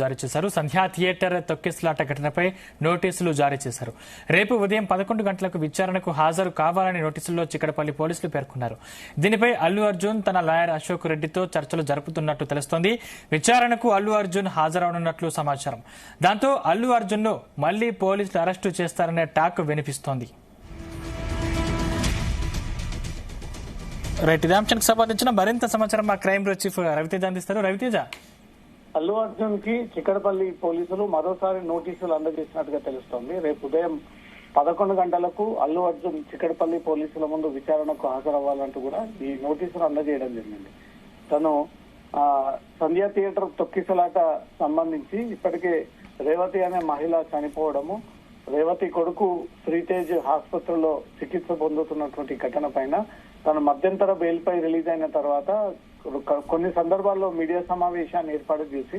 జారీ చేశారు. సంధ్యా థియేటర్ తొక్కిసలాట ఘటనపై నోటీసులు జారీ చేశారు. రేపు ఉదయం 11 గంటలకు విచారణకు హాజరు కావాలని నోటీసుల్లో చిక్కడపల్లి పోలీసులు పేర్కొన్నారు. దీనిపై అల్లు అర్జున్ తన లాయర్ అశోక్ రెడ్డితో చర్చలు జరుపుతున్నట్టు తెలుస్తోంది. విచారణకు అల్లు అర్జున్ హాజరవనున్నట్లు సమాచారం. దాంతో అల్లు అర్జున్ ను మళ్లీ పోలీసులు అరెస్టు చేస్తారనే టాక్ వినిపిస్తోంది. రైట్, ఇదే అంశానికి సంబంధించిన మరింత సమాచారం మా క్రైమ్ బ్యూరో చీఫ్ రవితేజ అందిస్తారు. రవితేజ, అల్లు అర్జున్ కి చిక్కడపల్లి పోలీసులు మరోసారి నోటీసులు అందజేసినట్టుగా తెలుస్తోంది. రేపు ఉదయం 11 గంటలకు అల్లు అర్జున్ చిక్కడపల్లి పోలీసుల ముందు విచారణకు హాజరవ్వాలంటూ కూడా ఈ నోటీసులు అందజేయడం జరిగింది. తను సంధ్యా థియేటర్ తొక్కిసలాట సంబంధించి ఇప్పటికే రేవతి అనే మహిళ చనిపోవడము, రేవతి కొడుకు శ్రీతేజ్ ఆసుపత్రిలో చికిత్స పొందుతున్నటువంటి ఘటన పైన తను మధ్యంతర బెయిల్ పై రిలీజ్ అయిన తర్వాత కొన్ని సందర్భాల్లో మీడియా సమావేశాన్ని ఏర్పాటు చేసి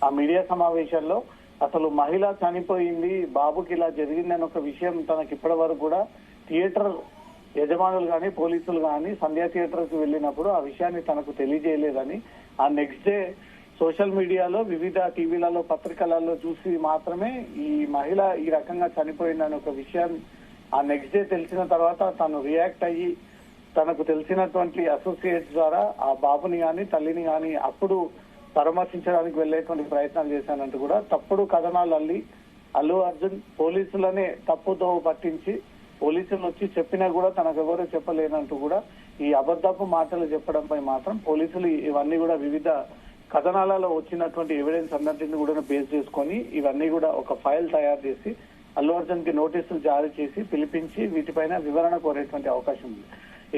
ఆ మీడియా సమావేశాల్లో అసలు మహిళ చనిపోయింది, బాబుకి ఇలా జరిగిందని ఒక విషయం తనకి ఇప్పటి వరకు కూడా థియేటర్ యజమానులు గాని పోలీసులు గాని సంధ్యా థియేటర్ కు వెళ్ళినప్పుడు ఆ విషయాన్ని తనకు తెలియజేయలేదని, ఆ నెక్స్ట్ డే సోషల్ మీడియాలో వివిధ టీవీలలో పత్రికలలో చూసి మాత్రమే ఈ మహిళ ఈ రకంగా చనిపోయిందని ఒక విషయం ఆ నెక్స్ట్ డే తెలిసిన తర్వాత తను రియాక్ట్ అయ్యి తనకు తెలిసినటువంటి అసోసియేట్స్ ద్వారా ఆ బాబుని గాని తల్లిని గాని అప్పుడు పరామర్శించడానికి వెళ్లేటువంటి ప్రయత్నాలు చేశానంటూ కూడా తప్పుడు కథనాలు అల్లి అల్లు అర్జున్ పోలీసులనే తప్పుతో పట్టించి పోలీసులు వచ్చి చెప్పినా కూడా తనకు ఎవరూ చెప్పలేనంటూ కూడా ఈ అబద్ధపు మాటలు చెప్పడంపై మాత్రం పోలీసులు ఇవన్నీ కూడా వివిధ కథనాలలో వచ్చినటువంటి ఎవిడెన్స్ అన్నింటిని కూడా బేస్ చేసుకొని ఇవన్నీ కూడా ఒక ఫైల్ తయారు చేసి అల్లు అర్జున్ కి నోటీసులు జారీ చేసి పిలిపించి వీటిపైన వివరణ కోరేటువంటి అవకాశం ఉంది.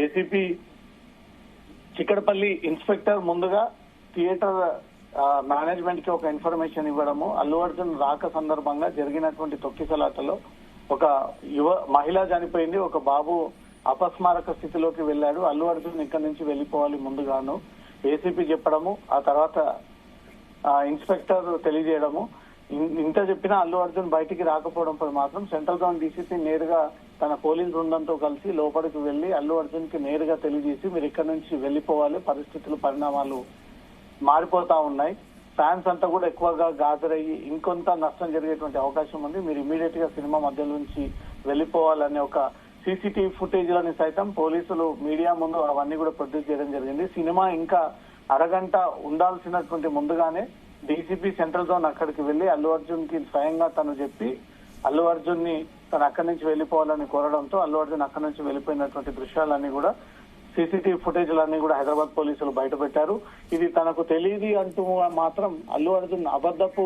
ఏసీపీ చిక్కడపల్లి ఇన్స్పెక్టర్ ముందుగా థియేటర్ మేనేజ్మెంట్ కి ఒక ఇన్ఫర్మేషన్ ఇవ్వడము, అల్లు అర్జున్ రాక సందర్భంగా జరిగినటువంటి తొక్కిసలాటలో ఒక మహిళ చనిపోయింది, ఒక బాబు అపస్మారక స్థితిలోకి వెళ్ళాడు, అల్లు అర్జున్ ఇక్కడి నుంచి వెళ్లిపోవాలి ముందుగాను ఏసీపీ చెప్పడము, ఆ తర్వాత ఇన్స్పెక్టర్ తెలియజేయడము. ఇంత చెప్పినా అల్లు అర్జున్ బయటికి రాకపోవడంపై మాత్రం సెంట్రల్ జోన్ డీసీపీ నేరుగా తన పోలీస్ బృందంతో కలిసి లోపలికి వెళ్లి అల్లు అర్జున్ కి నేరుగా తెలియజేసి మీరు ఇక్కడ నుంచి వెళ్లిపోవాలి, పరిస్థితులు పరిణామాలు మారిపోతా ఉన్నాయి, ఫ్యాన్స్ అంతా కూడా ఎక్కువగా గాజరయ్యి ఇంకొంత నష్టం జరిగేటువంటి అవకాశం ఉంది, మీరు ఇమీడియట్ గా సినిమా మధ్య నుంచి వెళ్లిపోవాలనే ఒక సీసీటీవీ ఫుటేజ్లని సైతం పోలీసులు మీడియా ముందు అవన్నీ కూడా ప్రొడ్యూస్ చేయడం జరిగింది. సినిమా ఇంకా అరగంట ఉండాల్సినటువంటి ముందుగానే డీసీపీ సెంట్రల్ జోన్ అక్కడికి వెళ్లి అల్లు అర్జున్ కి స్వయంగా తను చెప్పి అల్లు అర్జున్ ని తను అక్కడి నుంచి వెళ్లిపోవాలని కోరడంతో అల్లు అర్జున్ అక్కడి నుంచి వెళ్లిపోయినటువంటి దృశ్యాలన్నీ కూడా సీసీటీవీ ఫుటేజ్లన్నీ కూడా హైదరాబాద్ పోలీసులు బయటపెట్టారు. ఇది తనకు తెలియదు అంటూ మాత్రం అల్లు అర్జున్ అబద్ధపు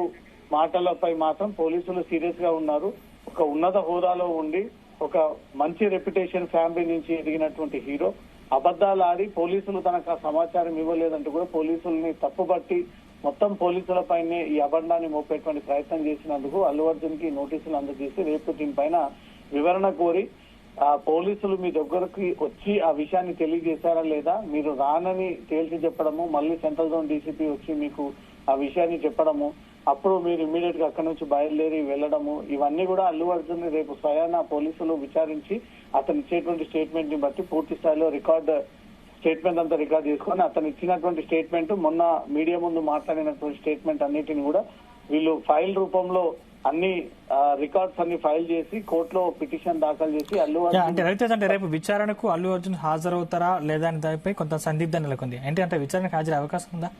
మాటలపై మాత్రం పోలీసులు సీరియస్ గా ఉన్నారు. ఒక ఉన్నత హోదాలో ఉండి ఒక మంచి రెప్యుటేషన్ ఫ్యామిలీ నుంచి ఎదిగినటువంటి హీరో అబద్దాలు ఆడి పోలీసులు తనకు ఆ సమాచారం ఇవ్వలేదంటూ కూడా పోలీసుల్ని తప్పుబట్టి మొత్తం పోలీసులపైనే ఈ అబండాన్ని మోపేటువంటి ప్రయత్నం చేసినందుకు అల్లు అర్జున్ కి నోటీసులు అందజేసి రేపు దీనిపైన వివరణ కోరి ఆ పోలీసులు మీ దగ్గరకు వచ్చి ఆ విషయాన్ని తెలియజేశారా లేదా, మీరు రానని తేల్చి చెప్పడము, మళ్ళీ సెంట్రల్ జోన్ డీసీపీ వచ్చి మీకు ఆ విషయాన్ని చెప్పడము, అప్పుడు మీరు ఇమ్మీడియట్ గా అక్కడి నుంచి బయలుదేరి వెళ్లడము, ఇవన్నీ కూడా అల్లు అర్జున్ రేపు స్వయాన పోలీసులు విచారించి అతను ఇచ్చేటువంటి స్టేట్మెంట్ ని బట్టి పూర్తి స్థాయిలో స్టేట్మెంట్ అంతా రికార్డ్ చేసుకొని అతను ఇచ్చినటువంటి స్టేట్మెంట్ మొన్న మీడియా ముందు మాట్లాడినటువంటి స్టేట్మెంట్ అన్నిటిని కూడా వీళ్ళు ఫైల్ రూపంలో అన్ని రికార్డ్స్ అన్ని ఫైల్ చేసి కోర్టులో పిటిషన్ దాఖలు చేసి అల్లు అర్జున్ అంటే రేపు విచారణకు అల్లు అర్జున్ హాజరవుతారా లేదా అని దానిపై కొంత సందిగ్ధం నెలకొంది. అంటే విచారణకు హాజరు అవకాశం ఉందా?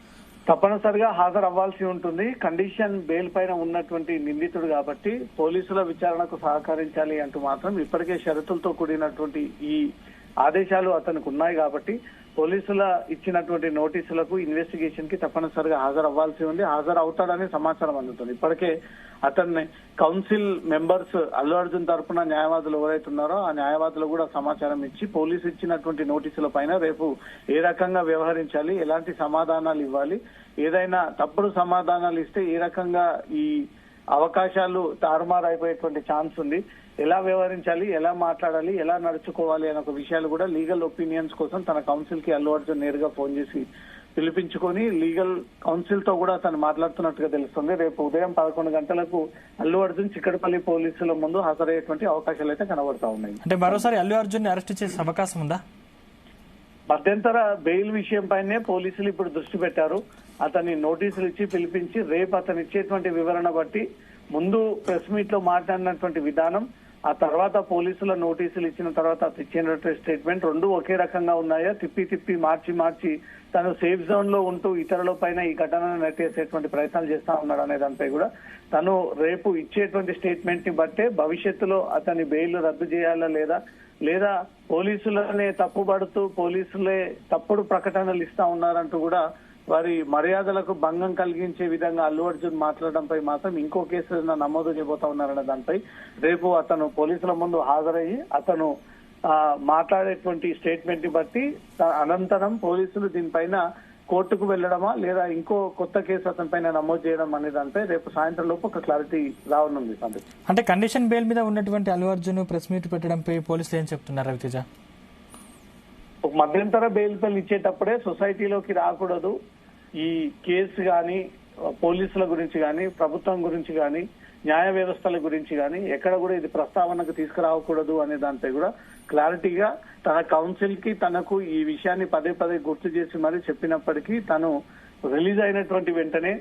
తప్పనిసరిగా హాజరు అవ్వాల్సి ఉంటుంది. కండిషన్ బెయిల్ పైన ఉన్నటువంటి నిందితుడు కాబట్టి పోలీసుల విచారణకు సహకరించాలి అంటూ మాత్రం ఇప్పటికే షరతులతో కూడినటువంటి ఈ ఆదేశాలు అతనికి ఉన్నాయి కాబట్టి పోలీసుల ఇచ్చినటువంటి నోటీసులకు ఇన్వెస్టిగేషన్ కి తప్పనిసరిగా హాజరు అవ్వాల్సి ఉంది. హాజరు అవుతాడని సమాచారం అందుతుంది. ఇప్పటికే అతన్ని కౌన్సిల్ మెంబర్స్ అల్లు అర్జున్ తరఫున న్యాయవాదులు ఎవరైతే ఉన్నారో ఆ న్యాయవాదులు కూడా సమాచారం ఇచ్చి పోలీసు ఇచ్చినటువంటి నోటీసుల పైన రేపు ఏ రకంగా వ్యవహరించాలి, ఎలాంటి సమాధానాలు ఇవ్వాలి, ఏదైనా తప్పుడు సమాధానాలు ఇస్తే ఏ రకంగా ఈ అవకాశాలు తారుమారు అయిపోయేటువంటి ఛాన్స్ ఉంది, ఎలా వ్యవహరించాలి, ఎలా మాట్లాడాలి, ఎలా నడుచుకోవాలి అనే ఒక విషయాలు కూడా లీగల్ ఒపీనియన్స్ కోసం తన కౌన్సిల్ కి అల్లు అర్జున్ నేరుగా ఫోన్ చేసి పిలిపించుకొని లీగల్ కౌన్సిల్ తో కూడా తను మాట్లాడుతున్నట్టుగా తెలుస్తుంది. రేపు ఉదయం 11 గంటలకు అల్లు అర్జున్ చిక్కడపల్లి పోలీసుల ముందు హాజరయ్యేటువంటి అవకాశాలు అయితే కనబడతా ఉన్నాయి. అంటే మరోసారి అల్లు అర్జున్ అరెస్ట్ చేసే అవకాశం ఉందా? మధ్యంతర బెయిల్ విషయం పైనే పోలీసులు ఇప్పుడు దృష్టి పెట్టారు. అతన్ని నోటీసులు ఇచ్చి పిలిపించి రేపు అతను ఇచ్చేటువంటి వివరణ బట్టి ముందు ప్రెస్ మీట్ లో మాట్లాడినటువంటి విధానం, ఆ తర్వాత పోలీసుల నోటీసులు ఇచ్చిన తర్వాత అతను ఇచ్చినటువంటి స్టేట్మెంట్ రెండు ఒకే రకంగా ఉన్నాయా, తిప్పి మార్చి తను సేఫ్ జోన్ లో ఉంటూ ఇతరుల పైన ఈ ఘటనను నెట్టేసేటువంటి ప్రయత్నాలు చేస్తా ఉన్నాడు అనే దానిపై కూడా తను రేపు ఇచ్చేటువంటి స్టేట్మెంట్ ని బట్టే భవిష్యత్తులో అతని బెయిల్ రద్దు చేయాలా లేదా పోలీసులనే తప్పుపడుతూ పోలీసులే తప్పుడు ప్రకటనలు ఇస్తా ఉన్నారంటూ కూడా వారి మర్యాదలకు భంగం కలిగించే విధంగా అల్లు అర్జున్ మాట్లాడడంపై మాత్రం ఇంకో కేసు నమోదు చేయబోతా ఉన్నారనే దానిపై రేపు అతను పోలీసుల ముందు హాజరయ్యి అతను మాట్లాడేటువంటి స్టేట్మెంట్ ని బట్టి అనంతరం పోలీసులు దీనిపైన కోర్టుకు వెళ్లడమా లేదా ఇంకో కొత్త కేసు అతని పైన నమోదు చేయడం అనే దానిపై రేపు సాయంత్రం లోపు ఒక క్లారిటీ రానుంది. అంటే కండిషన్ బెయిల్ మీద ఉన్నటువంటి అల్లు అర్జున్ ప్రెస్ మీట్ పెట్టడంపై పోలీసులు ఏం చెప్తున్నారు రవితేజ? ఒక మధ్యంతర బెయిల్ పైన ఇచ్చేటప్పుడే సొసైటీలోకి రాకూడదు, ఈ కేసు గాని పోలీసుల గురించి గాని ప్రభుత్వం గురించి గాని న్యాయ వ్యవస్థల గురించి గాని ఎక్కడ కూడా ఇది ప్రస్తావనకు తీసుకురావకూడదు అనే దానిపై కూడా క్లారిటీగా తన కౌన్సిల్ కి తనకు ఈ విషయాన్ని పదే గుర్తు చేసి మరీ చెప్పినప్పటికీ తను రిలీజ్ అయినటువంటి వెంటనే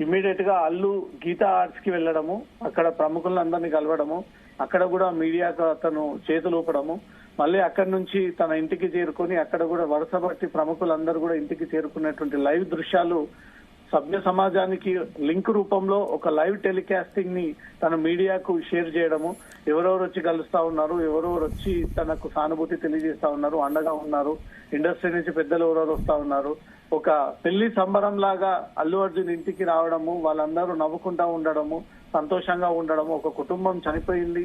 ఇమ్మీడియట్ గా అల్లు గీతా ఆర్ట్స్ కి వెళ్లడము, అక్కడ ప్రముఖులందరినీ కలవడము, అక్కడ కూడా మీడియాకు అతను చేతులు ఊపడము, మళ్ళీ అక్కడి నుంచి తన ఇంటికి చేరుకొని అక్కడ కూడా వరుస బట్టి ప్రముఖులందరూ కూడా ఇంటికి చేరుకున్నటువంటి లైవ్ దృశ్యాలు సభ్య సమాజానికి లింక్ రూపంలో ఒక లైవ్ టెలికాస్టింగ్ ని తన మీడియాకు షేర్ చేయడము, ఎవరెవరు వచ్చి కలుస్తా ఉన్నారు, ఎవరెవరు వచ్చి తనకు సానుభూతి తెలియజేస్తా ఉన్నారు, అండగా ఉన్నారు, ఇండస్ట్రీ నుంచి పెద్దలు ఎవరెవరు వస్తా ఉన్నారు, ఒక పెళ్లి సంబరం లాగా అల్లు అర్జున్ ఇంటికి రావడము, వాళ్ళందరూ నవ్వుకుంటా ఉండడము, సంతోషంగా ఉండడము, ఒక కుటుంబం చనిపోయింది,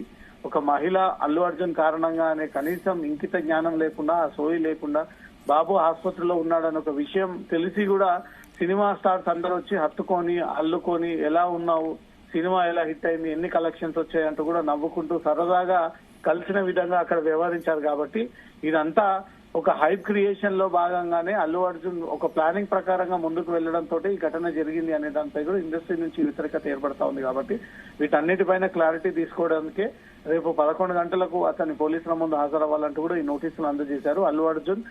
ఒక మహిళ అల్లు అర్జున్ కారణంగా అనే కనీసం ఇంకిత జ్ఞానం లేకుండా ఆ సోయి లేకుండా బాబు ఆసుపత్రిలో ఉన్నాడని ఒక విషయం తెలిసి కూడా సినిమా స్టార్స్ అందరూ వచ్చి హత్తుకొని అల్లుకొని ఎలా ఉన్నావు, సినిమా ఎలా హిట్ అయింది, ఎన్ని కలెక్షన్స్ వచ్చాయంటూ కూడా నవ్వుకుంటూ సరదాగా కలిసిన విధంగా అక్కడ వ్యవహరించారు. కాబట్టి ఇదంతా ఒక హైప్ క్రియేషన్ లో భాగంగానే అల్లు అర్జున్ ఒక ప్లానింగ్ ప్రకారంగా ముందుకు వెళ్లడంతో ఈ ఘటన జరిగింది అనే దానిపై కూడా ఇండస్ట్రీ నుంచి వ్యతిరేకత ఏర్పడతా ఉంది. కాబట్టి వీటన్నిటిపైన క్లారిటీ తీసుకోవడానికే రేపు 11 గంటలకు అతన్ని పోలీసుల ముందు హాజరవ్వాలంటూ కూడా ఈ నోటీసులు అందజేశారు. అల్లు అర్జున్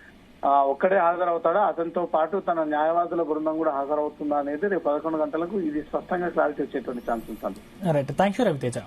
ఒక్కడే హాజరవుతాడా, అతనితో పాటు తన న్యాయవాదుల బృందం కూడా హాజరవుతుందా అనేది రేపు 11 గంటలకు ఇది స్పష్టంగా క్లారిటీ వచ్చేటువంటి ఛాన్సెస్ ఉంది. Right, thank you Raviteja.